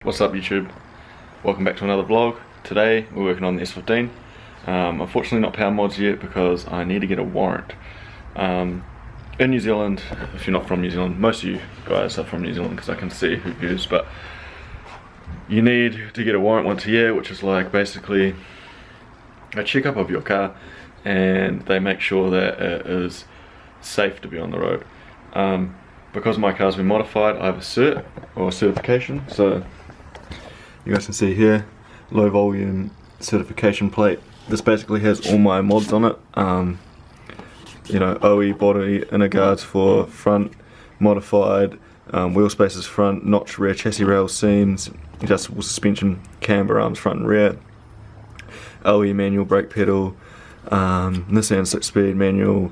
What's up YouTube? Welcome back to another vlog. Today we're working on the S15. Unfortunately not power mods yet because I need to get a warrant. In New Zealand, if you're not from New Zealand, most of you guys are from New Zealand because I can see who views, but you need to get a warrant once a year, which is like basically a checkup of your car, and they make sure that it is safe to be on the road. Because my car's been modified, I have a cert or certification, so you guys can see here, low volume certification plate. This basically has all my mods on it. You know, OE body, inner guards for front, modified, wheel spaces front, notch rear chassis rail seams, adjustable suspension, camber arms front and rear, OE manual brake pedal, Nissan 6-speed manual,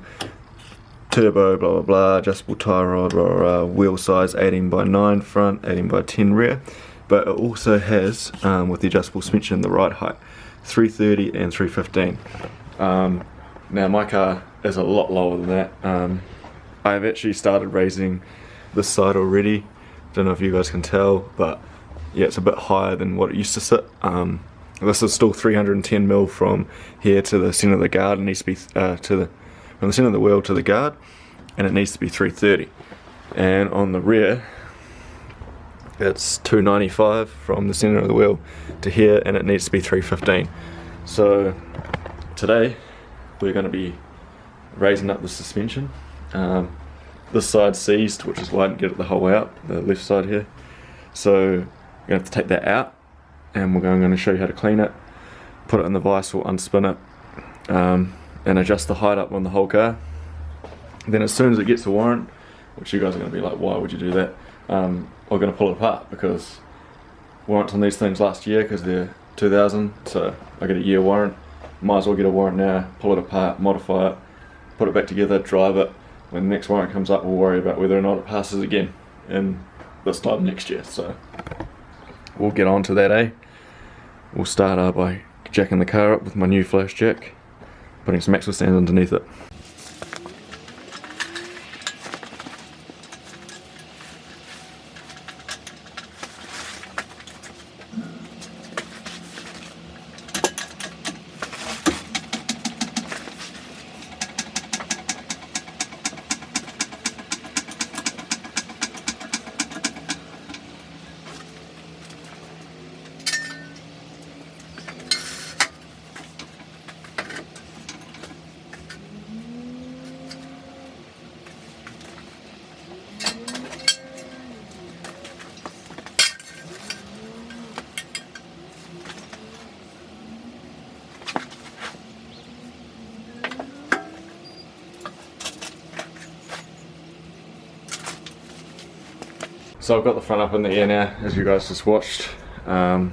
turbo, blah blah blah, adjustable tyre rod, blah, blah, blah, wheel size 18x9 front, 18x10 rear. But it also has, with the adjustable suspension, the ride height, 330 and 315. Now my car is a lot lower than that. I've actually started raising this side already. Don't know if you guys can tell, but yeah, it's a bit higher than what it used to sit. This is still 310mm from here to the centre of the guard. It needs to be from the centre of the wheel to the guard, and it needs to be 330. And on the rear, it's 295 from the centre of the wheel to here, and it needs to be 315. So today we're going to be raising up the suspension. This side's seized, which is why I didn't get it the whole way out, the left side here. So we're going to have to take that out, and we're going to show you how to clean it, put it in the vise, or unspin it, and adjust the height up on the whole car. Then as soon as it gets a warrant, which you guys are going to be like, why would you do that? We're going to pull it apart because warrants on these things last year because they're 2000, so I get a year warrant. Might as well get a warrant now, pull it apart, modify it, put it back together, drive it. When the next warrant comes up, we'll worry about whether or not it passes again in this time next year. So we'll get on to that, eh? We'll start by jacking the car up with my new flash jack, putting some axle stands underneath it. So I've got the front up in the air now, as you guys just watched, up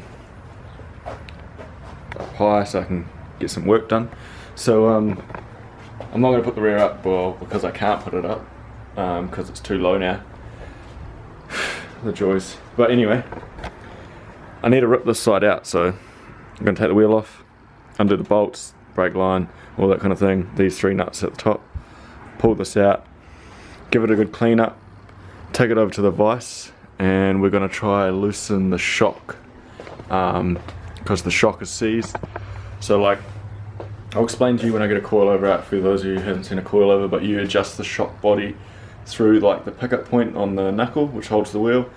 high so I can get some work done. So I'm not going to put the rear up, well, because I can't put it up, because it's too low now. The joys. But anyway, I need to rip this side out, so I'm going to take the wheel off, undo the bolts, brake line, all that kind of thing, these three nuts at the top, pull this out, give it a good clean up, take it over to the vise, and we're going to try loosen the shock because the shock is seized. So like, I'll explain to you when I get a coilover out for those of you who haven't seen a coilover, but you adjust the shock body through like the pickup point on the knuckle which holds the wheel,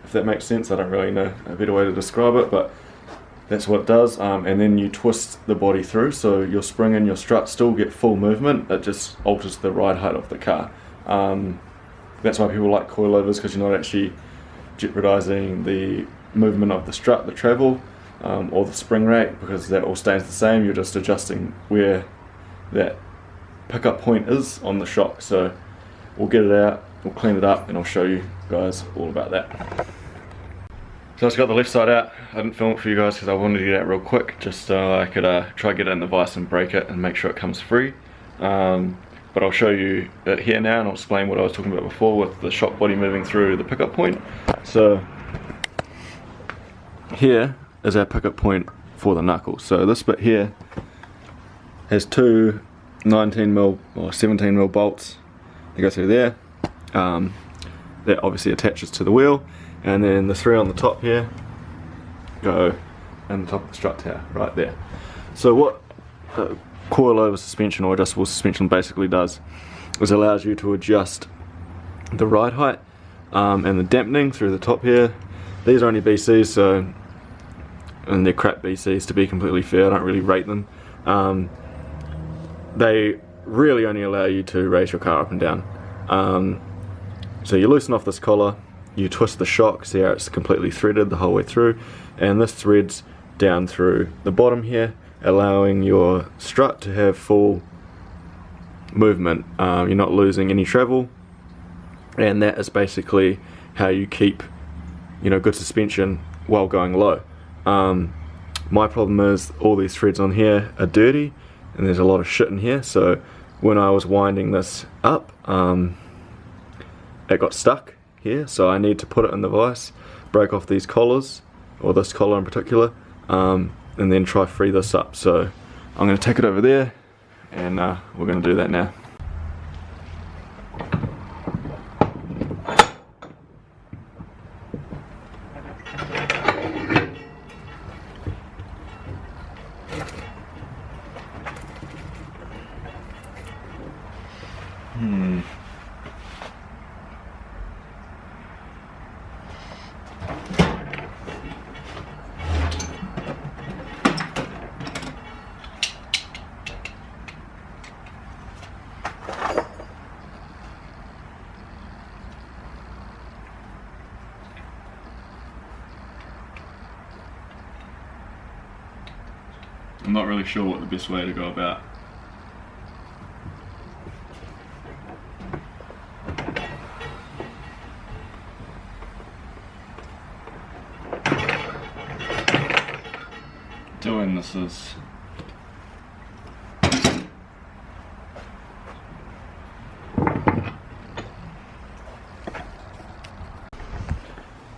if that makes sense. I don't really know a better way to describe it, but that's what it does. And then you twist the body through, so your spring and your strut still get full movement. It just alters the ride height of the car. That's why people like coilovers, because you're not actually jeopardizing the movement of the strut, the travel, or the spring rate, because that all stays the same. You're just adjusting where that pickup point is on the shock. So we'll get it out, we'll clean it up, and I'll show you guys all about that. So I just got the left side out. I didn't film it for you guys because I wanted to get it out real quick, just so I could try to get it in the vise and break it and make sure it comes free. But I'll show you it here now, and I'll explain what I was talking about before with the shock body moving through the pickup point. So here is our pickup point for the knuckle. So this bit here has two 19mm or 17mm bolts that go through there. That obviously attaches to the wheel, and then the three on the top here go in the top of the strut tower, right there. So what coilover suspension or adjustable suspension basically does is allows you to adjust the ride height and the dampening through the top here. These are only BCs, so, and they're crap BCs to be completely fair, I don't really rate them. They really only allow you to raise your car up and down. So you loosen off this collar, you twist the shock, see how it's completely threaded the whole way through, and this threads down through the bottom here, allowing your strut to have full movement. You're not losing any travel, and that is basically how you keep, you know, good suspension while going low. My problem is all these threads on here are dirty and there's a lot of shit in here, so when I was winding this up, it got stuck here, so I need to put it in the vise, break off these collars, or this collar in particular, and then try free this up. So I'm going to take it over there and we're going to do that now. I'm not really sure what the best way to go about. Doing this is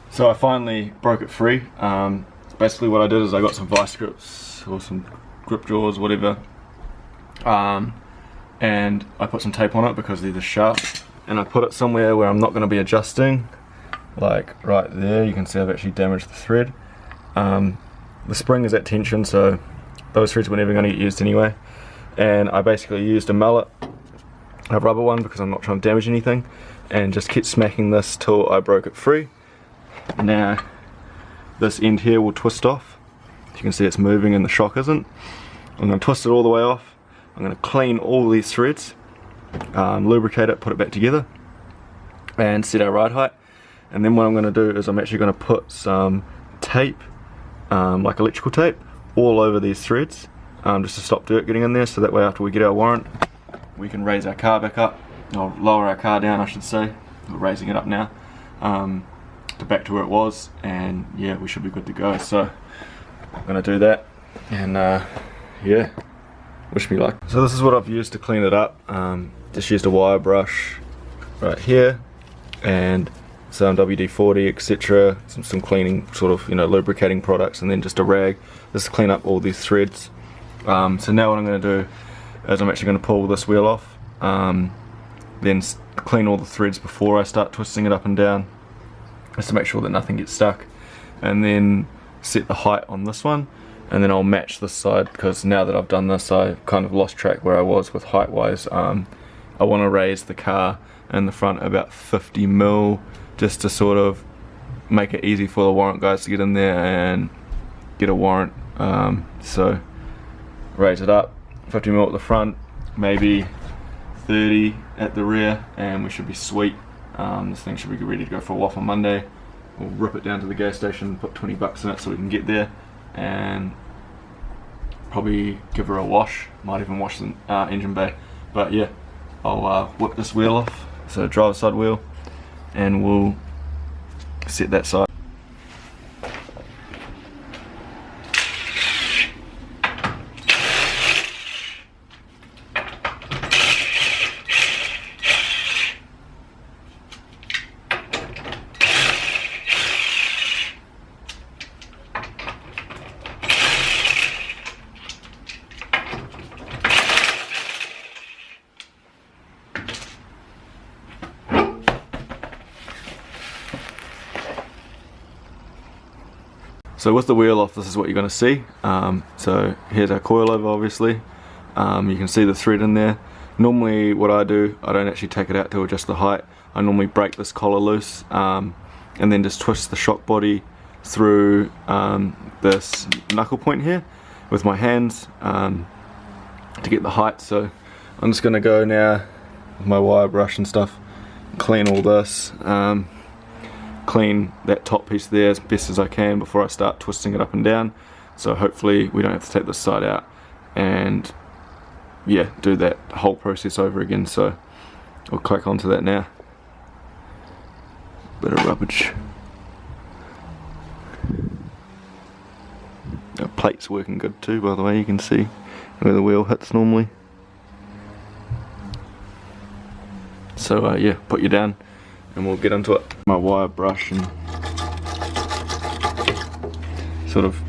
so I finally broke it free. Basically what I did is I got some vice grips or some grip jaws, whatever, and I put some tape on it because they're just sharp, and I put it somewhere where I'm not going to be adjusting, like right there. You can see I've actually damaged the thread. The spring is at tension, so those threads were never going to get used anyway, and I basically used a mallet, a rubber one, because I'm not trying to damage anything, and just kept smacking this till I broke it free. Now this end here will twist off. You can see it's moving and the shock isn't. I'm going to twist it all the way off. I'm going to clean all these threads, lubricate it, put it back together, and set our ride height. And then what I'm going to do is I'm actually going to put some tape, like electrical tape, all over these threads, just to stop dirt getting in there, so that way after we get our warrant we can raise our car back up, or lower our car down I should say. We're raising it up now, to back to where it was, and yeah, we should be good to go. So I'm going to do that, and yeah, wish me luck. So this is what I've used to clean it up. Just used a wire brush right here, and some WD-40, etc. Some cleaning, sort of, you know, lubricating products, and then just a rag just to clean up all these threads. So now what I'm going to do is I'm actually going to pull this wheel off, then clean all the threads before I start twisting it up and down, just to make sure that nothing gets stuck, and then set the height on this one, and then I'll match this side, because now that I've done this I kind of lost track where I was with height wise. I want to raise the car in the front about 50 mil, just to sort of make it easy for the warrant guys to get in there and get a warrant. So raise it up 50 mil at the front, maybe 30 at the rear, and we should be sweet. This thing should be ready to go for a waff on Monday. We'll rip it down to the gas station, put 20 bucks in it so we can get there, and probably give her a wash. Might even wash the engine bay. But yeah, I'll whip this wheel off, so driver side wheel, and we'll set that side. So with the wheel off, this is what you're going to see. So here's our coilover, obviously. You can see the thread in there. Normally what I do, I don't actually take it out to adjust the height. I normally break this collar loose and then just twist the shock body through this knuckle point here with my hands to get the height. So I'm just going to go now with my wire brush and stuff, clean all this, clean that top piece there as best as I can before I start twisting it up and down. So hopefully we don't have to take this side out and yeah, do that whole process over again. So I'll click onto that now. Bit of rubbish. The plate's working good too, by the way. You can see where the wheel hits normally. So yeah, put you down and we'll get into it. My wire brush and sort of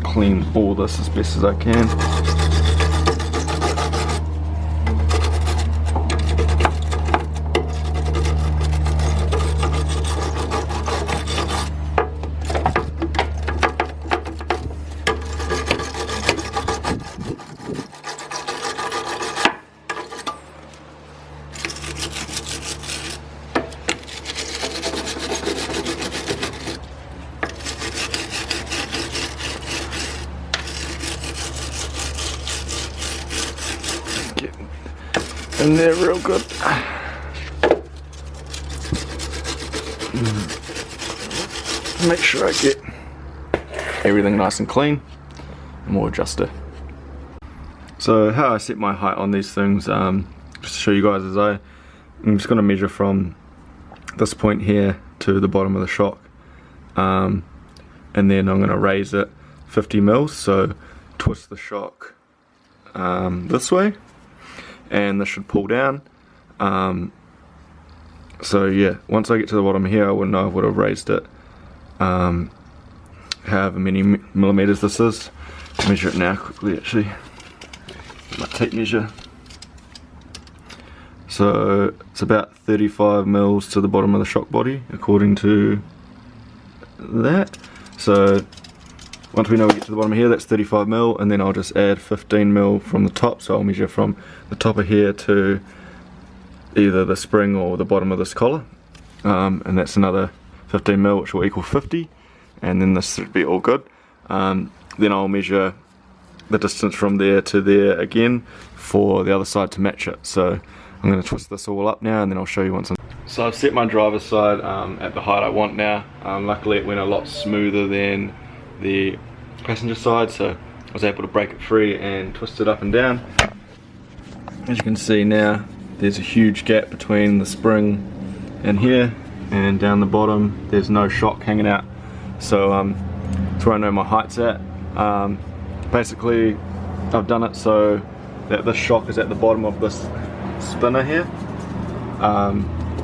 clean all this as best as I can. In there real good. Make sure I get everything nice and clean, and we'll adjust it. So how I set my height on these things, just to show you guys, I'm just going to measure from this point here to the bottom of the shock, and then I'm going to raise it 50 mils, so twist the shock this way, and this should pull down. So yeah, once I get to the bottom here, I wouldn't know I would have raised it however many millimeters this is. Measure it now quickly actually. My tape measure. So it's about 35 mils to the bottom of the shock body according to that. So once we know we get to the bottom of here, that's 35 mil, and then I'll just add 15 mil from the top. So I'll measure from the top of here to either the spring or the bottom of this collar, and that's another 15 mil, which will equal 50, and then this should be all good. Then I'll measure the distance from there to there again for the other side to match it. So I'm going to twist this all up now, and then I'll show you once I'm... So I've set my driver's side at the height I want now. Luckily it went a lot smoother than the passenger side, so I was able to break it free and twist it up and down. As you can see now, there's a huge gap between the spring and here, and down the bottom there's no shock hanging out. So that's where I know my height's at. Basically I've done it so that this shock is at the bottom of this spinner here,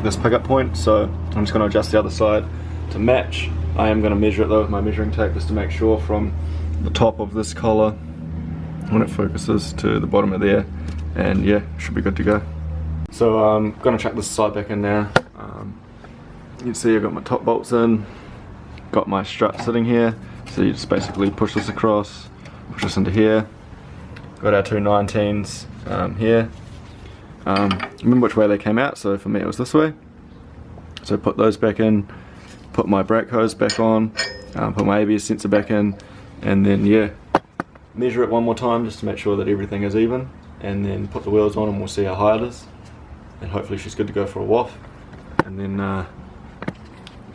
this pickup point, so I'm just going to adjust the other side to match. I am going to measure it though with my measuring tape just to make sure from the top of this collar when it focuses to the bottom of there, and yeah, should be good to go. So I'm going to chuck this side back in now. You can see I've got my top bolts in, got my strut sitting here, so you just basically push this across, push this into here. Got our two 19s here. Remember which way they came out, so for me it was this way. So put those back in, put my brake hose back on, put my ABS sensor back in, and then yeah, measure it one more time just to make sure that everything is even, and then put the wheels on and we'll see how high it is, and hopefully she's good to go for a waft. And then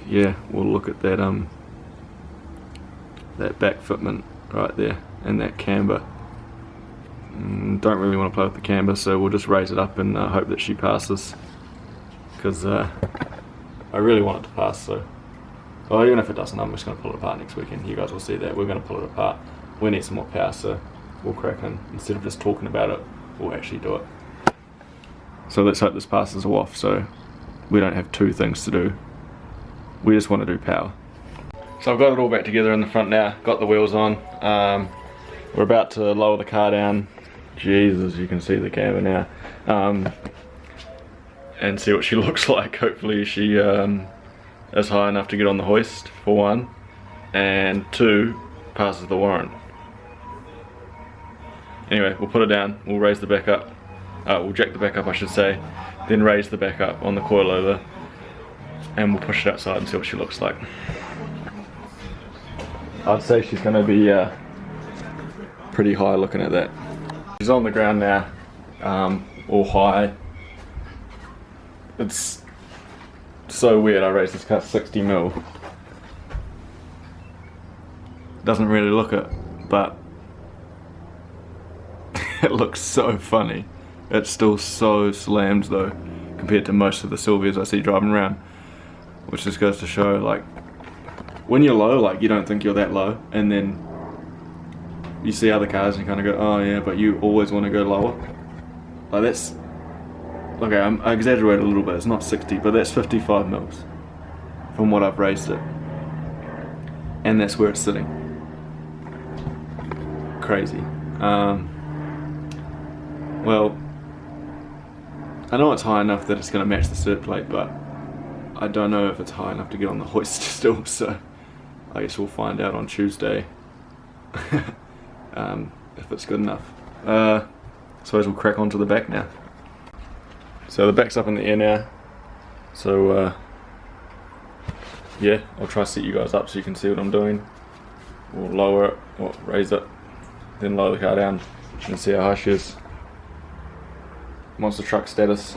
yeah, we'll look at that that back fitment right there and that camber. Don't really want to play with the camber, so we'll just raise it up and hope that she passes, because I really want it to pass. So, well, even if it doesn't, I'm just going to pull it apart next weekend. You guys will see that. We're going to pull it apart. We need some more power, so we'll crack in. Instead of just talking about it, we'll actually do it. So let's hope this passes a waft, so we don't have two things to do. We just want to do power. So I've got it all back together in the front now, got the wheels on. We're about to lower the car down. Jesus, you can see the camber now. And see what she looks like. Hopefully she is high enough to get on the hoist, for one. and 2 passes the warrant. Anyway, we'll put it down, we'll raise the back up, we'll jack the back up I should say, then raise the back up on the coilover, and we'll push it outside and see what she looks like. I'd say she's going to be pretty high looking at that. She's on the ground now, all high. It's so weird, I raised this car 60 mil. Doesn't really look it, but it looks so funny. It's still so slammed though, compared to most of the Sylvias I see driving around. Which just goes to show, like, when you're low, like, you don't think you're that low, and then you see other cars and you kind of go, oh yeah, but you always want to go lower. Like, that's, okay, I exaggerate a little bit, it's not 60, but that's 55 mils from what I've raised it. And that's where it's sitting. Crazy. Well, I know it's high enough that it's going to match the cert plate, but I don't know if it's high enough to get on the hoist still, so I guess we'll find out on Tuesday if it's good enough. Suppose we'll crack onto the back now. So the back's up in the air now, so yeah, I'll try to set you guys up so you can see what I'm doing. We'll lower it, or raise it, then lower the car down and see how high she is. Monster truck status.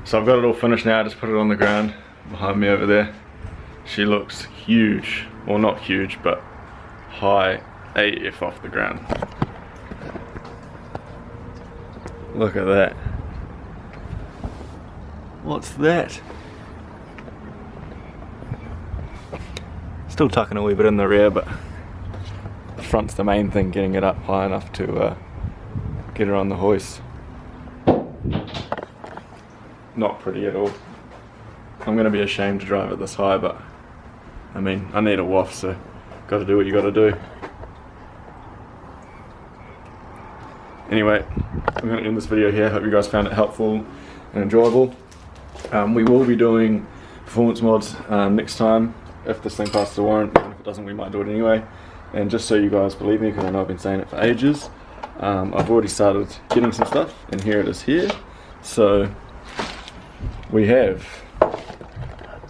So I've got it all finished now, I just put it on the ground behind me over there. She looks huge, well not huge, but high AF off the ground. Look at that. What's that? Still tucking a wee bit in the rear, but the front's the main thing, getting it up high enough to get her on the hoist. Not pretty at all. I'm going to be ashamed to drive it this high, but I mean, I need a waft, so got to do what you got to do. Anyway, I'm going to end this video here. Hope you guys found it helpful and enjoyable. We will be doing performance mods next time if this thing passes the warrant, and if it doesn't we might do it anyway. And just so you guys believe me, because I know I've been saying it for ages, I've already started getting some stuff, and here it is here. So we have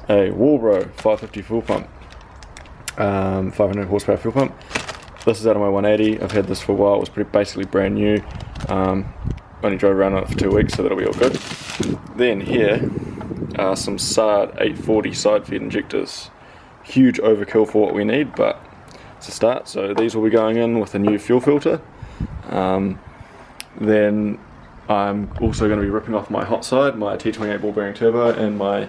a Walbro 550 fuel pump, 500 horsepower fuel pump. This is out of my 180. I've had this for a while. It was basically brand new. Only drove around on it for 2 weeks, so that'll be all good. Then here are some SARD 840 side feed injectors. Huge overkill for what we need, but it's a start. So these will be going in with a new fuel filter. Then I'm also going to be ripping off my hot side, my T28 ball bearing turbo, and my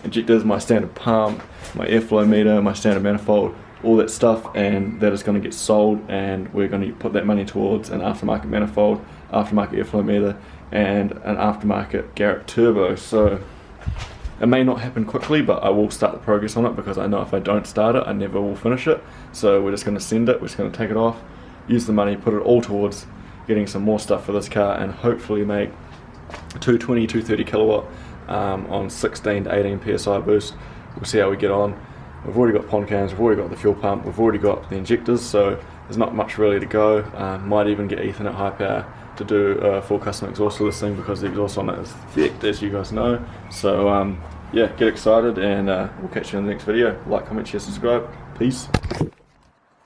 injectors, my standard pump, my airflow meter, my standard manifold, all that stuff, and that is going to get sold, and we're going to put that money towards an aftermarket manifold, aftermarket airflow meter, and an aftermarket Garrett turbo. So it may not happen quickly, but I will start the progress on it, because I know if I don't start it, I never will finish it. So we're just going to send it, we're just going to take it off, use the money, put it all towards getting some more stuff for this car, and hopefully make 220, 230 kilowatt on 16 to 18 psi boost. We'll see how we get on. We've already got pond cams, we've already got the fuel pump, we've already got the injectors, so there's not much really to go. Might even get Ethernet high power to do a full custom exhaust for this thing, because the exhaust on it is thick, as you guys know. So yeah, get excited, and we'll catch you in the next video. Like, comment, share, subscribe. Peace.